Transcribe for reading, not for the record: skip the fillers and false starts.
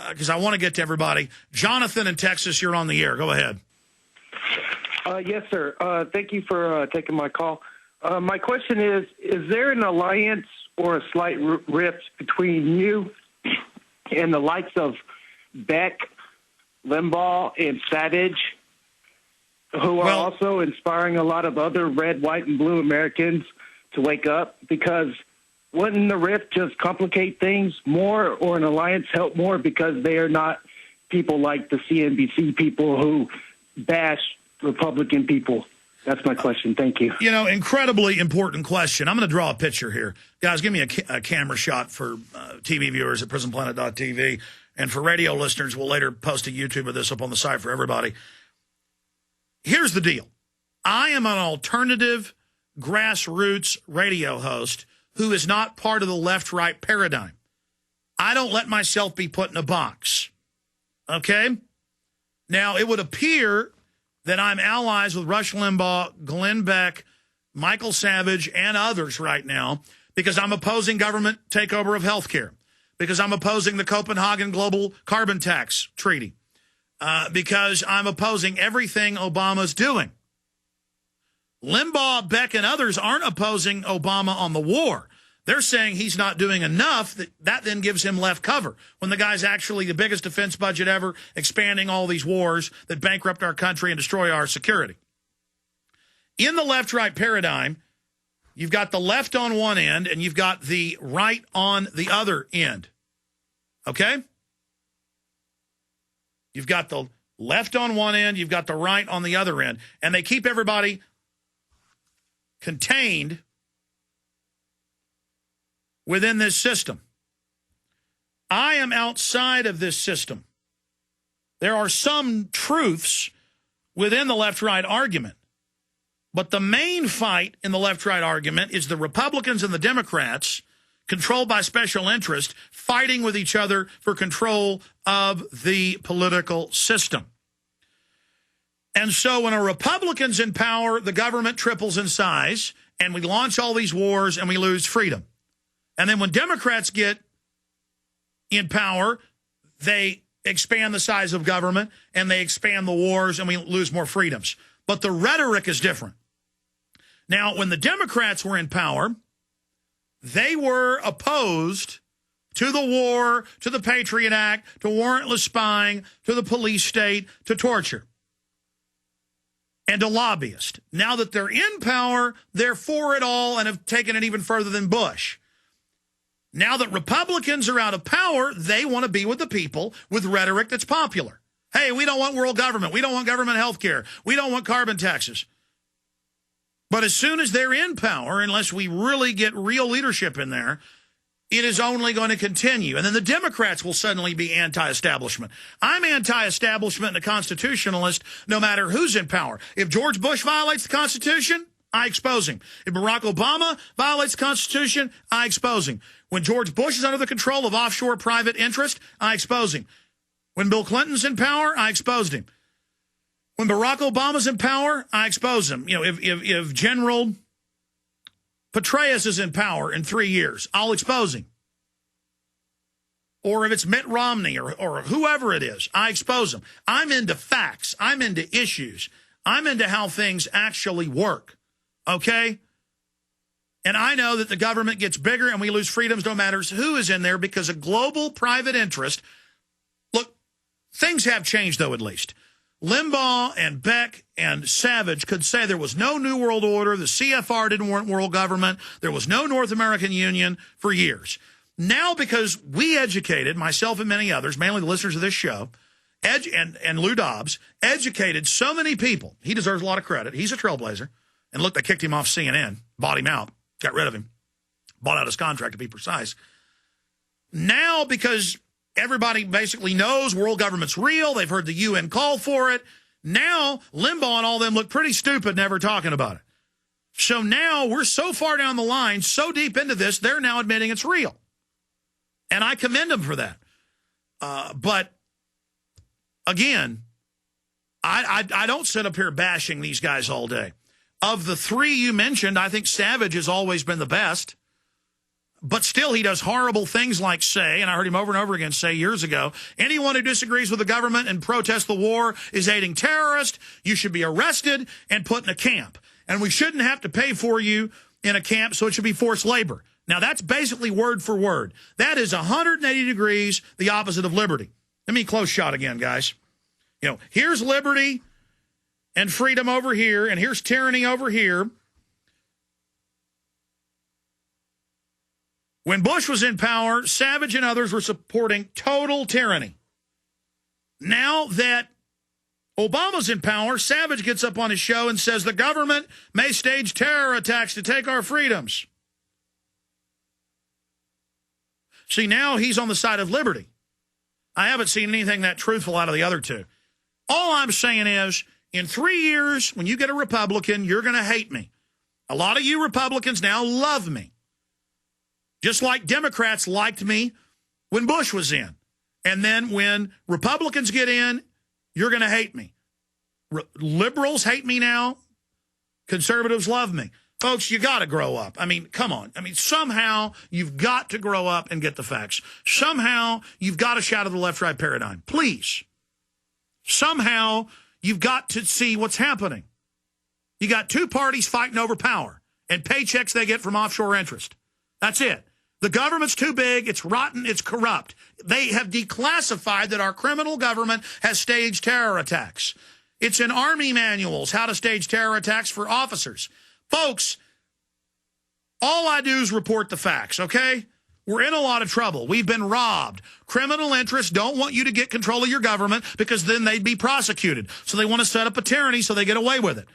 because I want to get to everybody. Jonathan in Texas, you're on the air. Go ahead. Yes, sir. Thank you for taking my call. My question is there an alliance or a slight rift between you and the likes of Beck, Limbaugh, and Savage, who are also inspiring a lot of other red, white, and blue Americans to wake up? Because wouldn't the rift just complicate things more, or an alliance help more, because they are not people like the CNBC people who bash Republican people? That's my question. Thank you. You know, incredibly important question. I'm going to draw a picture here. Guys, give me a camera shot for TV viewers at prisonplanet.tv. And for radio listeners, we'll later post a YouTube of this up on the site for everybody. Here's the deal. I am an alternative grassroots radio host who is not part of the left-right paradigm. I don't let myself be put in a box. Okay? Now, it would appear that I'm allies with Rush Limbaugh, Glenn Beck, Michael Savage, and others right now because I'm opposing government takeover of health care, because I'm opposing the Copenhagen Global Carbon Tax Treaty, because I'm opposing everything Obama's doing. Limbaugh, Beck, and others aren't opposing Obama on the war. They're saying he's not doing enough. That then gives him left cover when the guy's actually the biggest defense budget ever, expanding all these wars that bankrupt our country and destroy our security. In the left-right paradigm, you've got the left on one end and you've got the right on the other end. Okay? You've got the left on one end, you've got the right on the other end. And they keep everybody contained within this system. I am outside of this system. There are some truths within the left-right argument, but the main fight in the left-right argument is the Republicans and the Democrats, controlled by special interest, fighting with each other for control of the political system. And so when a Republican's in power, the government triples in size, and we launch all these wars, and we lose freedom. And then when Democrats get in power, they expand the size of government, and they expand the wars, and we lose more freedoms. But the rhetoric is different. Now, when the Democrats were in power, they were opposed to the war, to the Patriot Act, to warrantless spying, to the police state, to torture, and to lobbyists. Now that they're in power, they're for it all and have taken it even further than Bush. Now that Republicans are out of power, they want to be with the people with rhetoric that's popular. Hey, we don't want world government. We don't want government health care. We don't want carbon taxes. But as soon as they're in power, unless we really get real leadership in there, it is only going to continue. And then the Democrats will suddenly be anti-establishment. I'm anti-establishment and a constitutionalist no matter who's in power. If George Bush violates the Constitution, I expose him. If Barack Obama violates the Constitution, I expose him. When George Bush is under the control of offshore private interest, I expose him. When Bill Clinton's in power, I exposed him. When Barack Obama's in power, I expose him. You know, if General Petraeus is in power in 3 years, I'll expose him. Or if it's Mitt Romney or whoever it is, I expose him. I'm into facts. I'm into issues. I'm into how things actually work. Okay? And I know that the government gets bigger and we lose freedoms no matter who is in there because of global private interest. Look, things have changed, though, at least. Limbaugh and Beck and Savage could say there was no New World Order, the CFR didn't want world government, there was no North American Union for years. Now, because we educated, myself and many others, mainly the listeners of this show, and Lou Dobbs, educated so many people. He deserves a lot of credit. He's a trailblazer. And look, they kicked him off CNN, bought him out, got rid of him, bought out his contract to be precise. Now, because everybody basically knows world government's real, they've heard the UN call for it, now Limbaugh and all them look pretty stupid never talking about it. So now we're so far down the line, so deep into this, they're now admitting it's real. And I commend them for that. But, again, I don't sit up here bashing these guys all day. Of the three you mentioned, I think Savage has always been the best. But still, he does horrible things like say, and I heard him over and over again say years ago, anyone who disagrees with the government and protests the war is aiding terrorists. You should be arrested and put in a camp. And we shouldn't have to pay for you in a camp, so it should be forced labor. Now, that's basically word for word. That is 180 degrees the opposite of liberty. Let me close shot again, guys. You know, here's liberty and freedom over here, and here's tyranny over here. When Bush was in power, Savage and others were supporting total tyranny. Now that Obama's in power, Savage gets up on his show and says the government may stage terror attacks to take our freedoms. See, now he's on the side of liberty. I haven't seen anything that truthful out of the other two. All I'm saying is, in 3 years, when you get a Republican, you're going to hate me. A lot of you Republicans now love me. Just like Democrats liked me when Bush was in. And then when Republicans get in, you're going to hate me. Liberals hate me now. Conservatives love me. Folks, you got to grow up. I mean, come on. I mean, somehow you've got to grow up and get the facts. Somehow you've got to shatter the left-right paradigm. Please. Somehow you've got to see what's happening. You got two parties fighting over power and paychecks they get from offshore interest. That's it. The government's too big, it's rotten, it's corrupt. They have declassified that our criminal government has staged terror attacks. It's in Army manuals how to stage terror attacks for officers. Folks, all I do is report the facts, okay? We're in a lot of trouble. We've been robbed. Criminal interests don't want you to get control of your government because then they'd be prosecuted. So they want to set up a tyranny so they get away with it.